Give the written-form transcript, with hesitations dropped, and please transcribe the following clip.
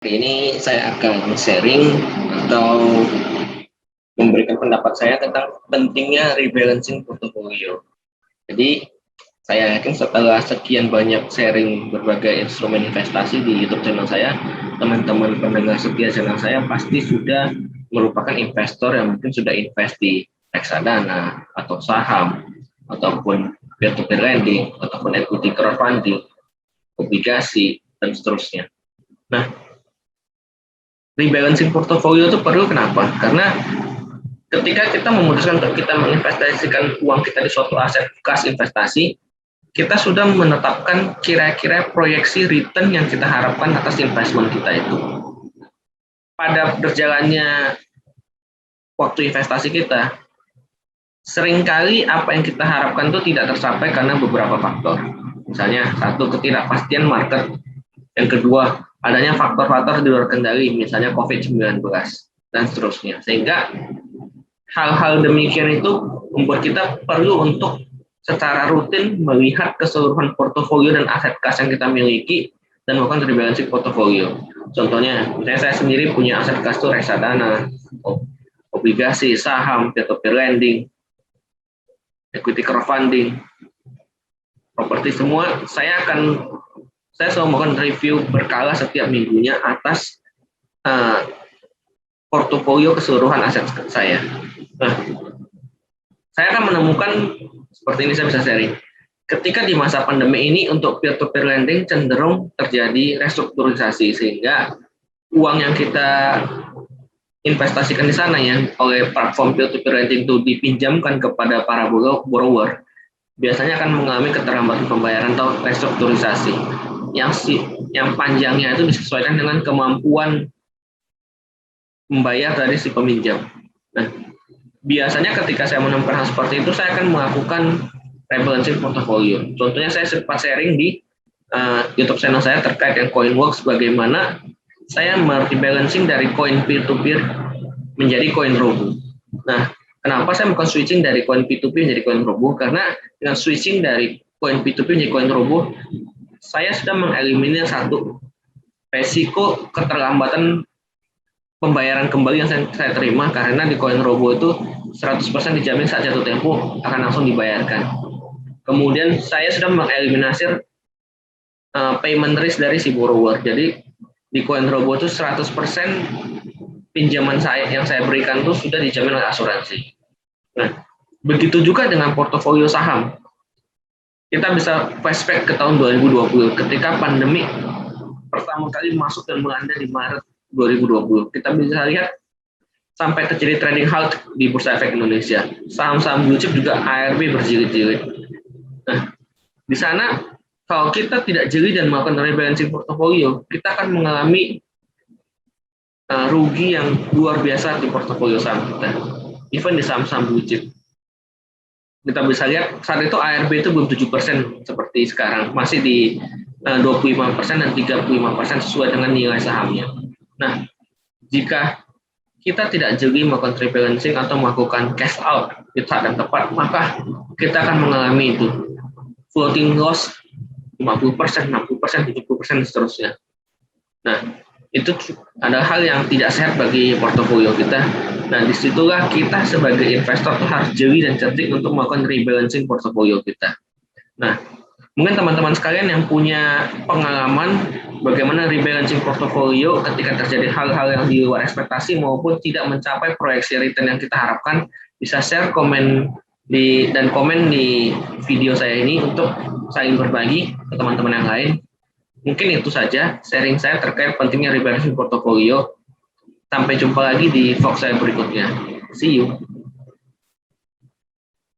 Hari ini saya akan sharing atau memberikan pendapat saya tentang pentingnya rebalancing portofolio. Jadi, saya yakin setelah sekian banyak sharing berbagai instrumen investasi di YouTube channel saya, teman-teman pendengar setia channel saya pasti sudah merupakan investor yang mungkin sudah invest di reksadana atau saham ataupun peer-to-peer lending ataupun equity crowdfunding, obligasi dan seterusnya. Nah, rebalancing portofolio itu perlu kenapa? Karena ketika kita memutuskan untuk kita menginvestasikan uang kita di suatu aset kas investasi, kita sudah menetapkan kira-kira proyeksi return yang kita harapkan atas investment kita itu. Pada berjalannya waktu investasi kita, seringkali apa yang kita harapkan itu tidak tercapai karena beberapa faktor. Misalnya, satu, ketidakpastian market. Yang kedua, adanya faktor-faktor di luar kendali, misalnya COVID-19, dan seterusnya. Sehingga hal-hal demikian itu membuat kita perlu untuk secara rutin melihat keseluruhan portofolio dan aset kas yang kita miliki dan melakukan rebalancing portofolio. Contohnya, misalnya saya sendiri punya aset kas itu reksadana, obligasi, saham, peer-to-peer lending, equity crowdfunding, properti semua. Saya selalu melakukan review berkala setiap minggunya atas portofolio keseluruhan aset saya. Nah, saya akan menemukan seperti ini, saya bisa sharing. Ketika di masa pandemi ini untuk peer-to-peer lending cenderung terjadi restrukturisasi, sehingga uang yang kita investasikan di sana ya oleh platform peer-to-peer lending itu dipinjamkan kepada para borrower, biasanya akan mengalami keterlambatan pembayaran atau restrukturisasi yang panjangnya itu disesuaikan dengan kemampuan membayar dari si peminjam. Nah, biasanya ketika saya menemukan hal seperti itu, saya akan melakukan rebalancing portofolio. Contohnya saya sempat sharing di YouTube channel saya terkait dengan CoinWorks, bagaimana saya merebalancing dari koin peer-to-peer menjadi koin Robo. Nah, kenapa saya melakukan switching dari koin P2P menjadi koin Robo? Karena dengan switching dari koin P2P menjadi koin Robo, saya sudah mengeliminir satu resiko keterlambatan pembayaran kembali yang saya terima, karena di koin Robo itu 100% dijamin saat jatuh tempo akan langsung dibayarkan. Kemudian saya sudah mengeliminasi payment risk dari si borrower. Jadi di koin Robo itu 100% pinjaman yang saya berikan itu sudah dijamin oleh asuransi. Nah, begitu juga dengan portofolio saham. Kita bisa flashback ke tahun 2020 ketika pandemi pertama kali masuk dan melanda di Maret 2020. Kita bisa lihat sampai terjadi trading halt di Bursa Efek Indonesia. Saham-saham blue chip juga ARB berjilid-jilid. Nah, di sana kalau kita tidak jeli dan melakukan rebalancing portofolio, kita akan mengalami rugi yang luar biasa di portofolio saham kita, even di saham-saham blue chip. Kita bisa lihat saat itu ARB itu belum 7% seperti sekarang, masih di 25% dan 35% sesuai dengan nilai sahamnya. Nah, jika kita tidak jeli melakukan rebalancing atau melakukan cash out di saat yang tepat, maka kita akan mengalami itu floating loss 50%, 60%, 70%, seterusnya. Nah, itu adalah hal yang tidak sehat bagi portofolio kita. Nah, disitulah kita sebagai investor harus jeli dan cerdik untuk melakukan rebalancing portofolio kita. Nah, mungkin teman-teman sekalian yang punya pengalaman bagaimana rebalancing portofolio ketika terjadi hal-hal yang di luar ekspektasi maupun tidak mencapai proyeksi return yang kita harapkan, bisa share komen di video saya ini untuk saling berbagi ke teman-teman yang lain. Mungkin itu saja sharing saya terkait pentingnya rebalancing portofolio. Sampai jumpa lagi di vlog saya berikutnya. See you.